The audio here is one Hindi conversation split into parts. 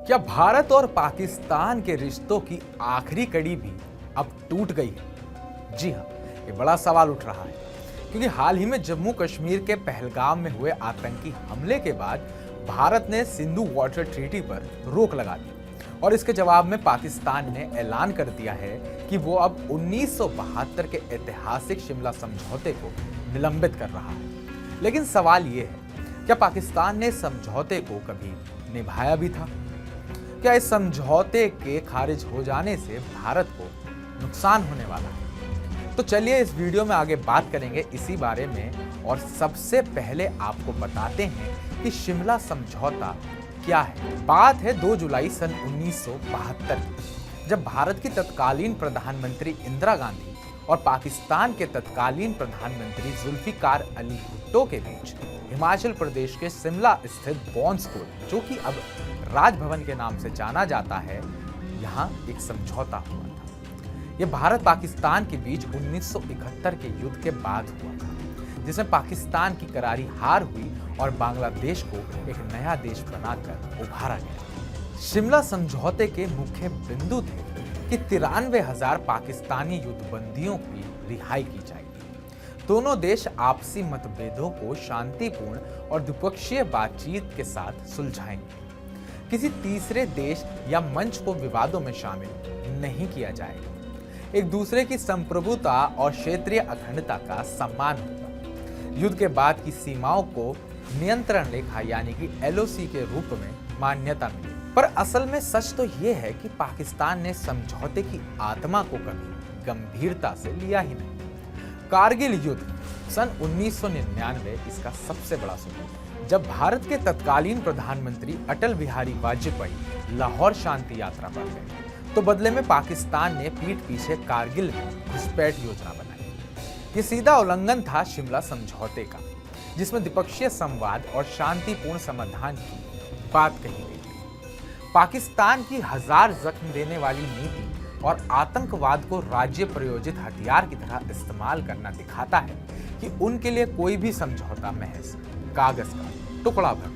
क्या भारत और पाकिस्तान के रिश्तों की आखिरी कड़ी भी अब टूट गई है? जी हां, ये बड़ा सवाल उठ रहा है क्योंकि हाल ही में जम्मू कश्मीर के पहलगाम में हुए आतंकी हमले के बाद भारत ने सिंधु वाटर ट्रीटी पर रोक लगा दी और इसके जवाब में पाकिस्तान ने ऐलान कर दिया है कि वो अब 1972 के ऐतिहासिक शिमला समझौते को निलंबित कर रहा है। लेकिन सवाल ये है, क्या पाकिस्तान ने समझौते को कभी निभाया भी था? क्या इस समझौते के खारिज हो जाने से भारत को नुकसान होने वाला है? तो चलिए इस वीडियो में आगे बात करेंगे इसी बारे में और सबसे पहले आपको बताते हैं कि शिमला समझौता क्या है। बात है 2 जुलाई सन 1972 की, जब भारत की तत्कालीन प्रधानमंत्री इंदिरा गांधी और पाकिस्तान के तत्कालीन प्रधानमंत्री जुल्फिकार अली भुट्टो के बीच हिमाचल प्रदेश के शिमला स्थित बॉन्ड स्कूल, जो कि अब राजभवन के नाम से जाना जाता है, यहाँ एक समझौता हुआ था। यह भारत पाकिस्तान के बीच 1971 के युद्ध के बाद हुआ था, जिसमें पाकिस्तान की करारी हार हुई और बांग्लादेश को एक नया देश बनाकर उभारा गया। शिमला समझौते के मुख्य बिंदु थे कि 93,000 पाकिस्तानी युद्धबंदियों की रिहाई की जाएगी। दोनों देश आपसी मतभेदों को शांतिपूर्ण और द्विपक्षीय बातचीत के साथ सुलझाएंगे। किसी तीसरे देश या मंच को विवादों में शामिल नहीं किया जाएगा। एक दूसरे की संप्रभुता और क्षेत्रीय अखंडता का सम्मान होगा। युद्ध के बाद की सीमाओं को नियंत्रण रेखा यानी कि LOC के रूप में मान्यता मिली। पर असल में सच तो यह है कि पाकिस्तान ने समझौते की आत्मा को कभी गंभीरता से लिया ही नहीं। कारगिल युद्ध सन 1999 इसका सबसे बड़ा सबूत है। जब भारत के तत्कालीन प्रधानमंत्री अटल बिहारी वाजपेयी लाहौर शांति यात्रा पर गए, तो बदले में पाकिस्तान ने पीठ पीछे कारगिल में घुसपैठ योजना बनाई। ये सीधा उल्लंघन था शिमला समझौते का, जिसमें द्विपक्षीय संवाद और शांतिपूर्ण समाधान की बात कही गई थी। पाकिस्तान की हजार जख्म देने वाली नीति और आतंकवाद को राज्य प्रयोजित हथियार की तरह इस्तेमाल करना दिखाता है कि उनके लिए कोई भी समझौता महज कागज का टुकड़ा भर।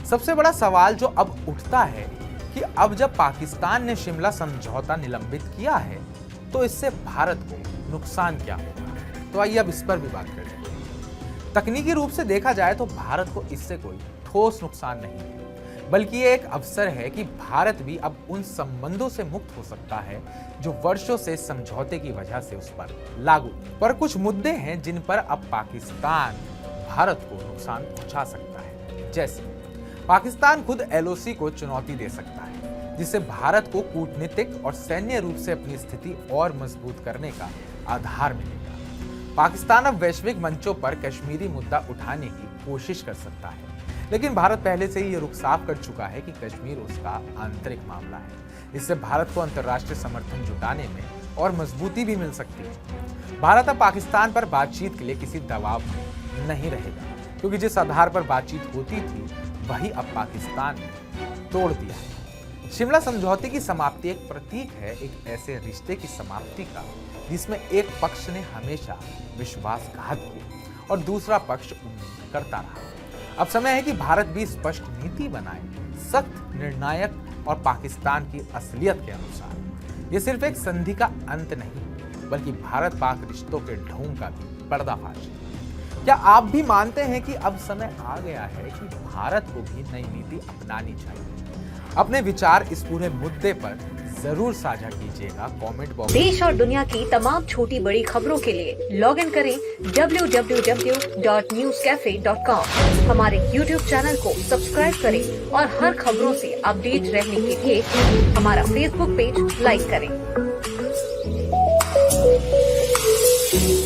सबसे बड़ा सवाल जो अब उठता है कि अब जब पाकिस्तान ने शिमला समझौता निलंबित किया है, तो इससे भारत को नुकसान क्या होगा? तो आइए अब इस पर भी बात करते हैं। तकनीकी रूप से देखा जाए तो भारत को इससे कोई ठोस नुकसान नहीं है, बल्कि ये एक अवसर है कि भारत भी अब उन संबंधों से मुक्त हो सकता है जो वर्षों से समझौते की वजह से उस पर लागू। पर कुछ मुद्दे हैं जिन पर अब पाकिस्तान भारत को नुकसान पहुंचा सकता है। जैसे पाकिस्तान खुद LOC को चुनौती दे सकता है, जिससे भारत को कूटनीतिक और सैन्य रूप से अपनी स्थिति और मजबूत करने का आधार मिलेगा। पाकिस्तान अब वैश्विक मंचों पर कश्मीरी मुद्दा उठाने की कोशिश कर सकता है, लेकिन भारत पहले से ही ये रुख साफ कर चुका है कि कश्मीर उसका आंतरिक मामला है। इससे भारत को अंतर्राष्ट्रीय समर्थन जुटाने में और मजबूती भी मिल सकती है। भारत अब पाकिस्तान पर बातचीत के लिए किसी दबाव में नहीं रहेगा, क्योंकि जिस आधार पर बातचीत होती थी वही अब पाकिस्तान ने तोड़ दिया है। शिमला समझौते की समाप्ति एक प्रतीक है एक ऐसे रिश्ते की समाप्ति का जिसमें एक पक्ष ने हमेशा विश्वासघात किया और दूसरा पक्ष उम्मीद करता रहा। अब समय है कि भारत भी स्पष्ट नीति बनाए, सख्त, निर्णायक और पाकिस्तान की असलियत के अनुसार। यह सिर्फ एक संधि का अंत नहीं, बल्कि भारत पाक रिश्तों के ढोंग का भी पर्दाफाश है। क्या आप भी मानते हैं कि अब समय आ गया है कि भारत को भी नई नीति अपनानी चाहिए? अपने विचार इस पूरे मुद्दे पर जरूर साझा कीजिएगा कमेंट बॉक्स। देश और दुनिया की तमाम छोटी बड़ी खबरों के लिए लॉग इन करें www.newscafe.com। हमारे YouTube चैनल को सब्सक्राइब करें और हर खबरों से अपडेट रहने के लिए हमारा Facebook पेज लाइक करें।